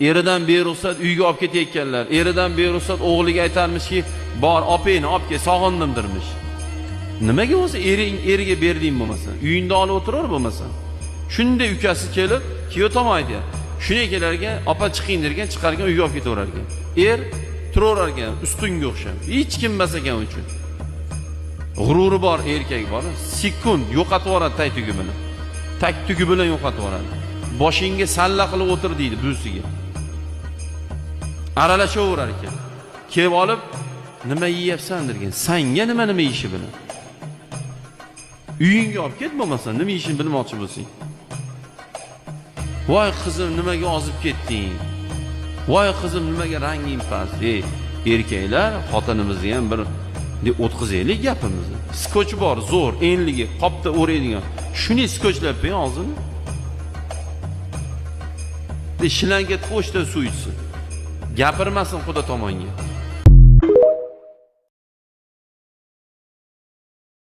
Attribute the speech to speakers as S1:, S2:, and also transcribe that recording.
S1: Eridan beruxsat uyga olib ketayotganlar. Eridan beruxsat o'g'liga aytarmishki, "Bor, openi olib kel, sog'indimdirmish." Nimaga o'zi eriga berding bo'lmasa? Uyingda olib o'tirar bo'lmasa. Shunday ukasi kelib, kuyov tomon aytadi. Shunday kelarga, "Opa chiqing" dergan, chiqargan uyga olib ketaverar ekan. Turaverar ekan, ustunga o'xshab. Hech kim emas ekan uchun. G'ururi bor erkak bor, sekund yo'qotib yuboradi tag-tugi bilan. Tag-tugi bilan yo'qotib yuboradi. Boshingga salla qilib o'tir deydi buvisiga. Aralashaverar ekan. Kelib olib, "Nima yeyapsan?" dergan. Senga nima yeyishi bilan? Uyingga olib ket bo'lmasa, nima yeyishini bilmoqchi bo'lsang. "Voy qizim, nimaga ozib ketding? Voy qizim, nimaga ranging past?" Erkaklar xotinimizni ham bir o'tkazaylik gapimizni. Skoch bor, zo'r, enligi, qopda o'raydigan. Shuni skochlab qo'y og'zini. Shilanga qo'shda suv ichsin. Gapirmasin xudo tomonga.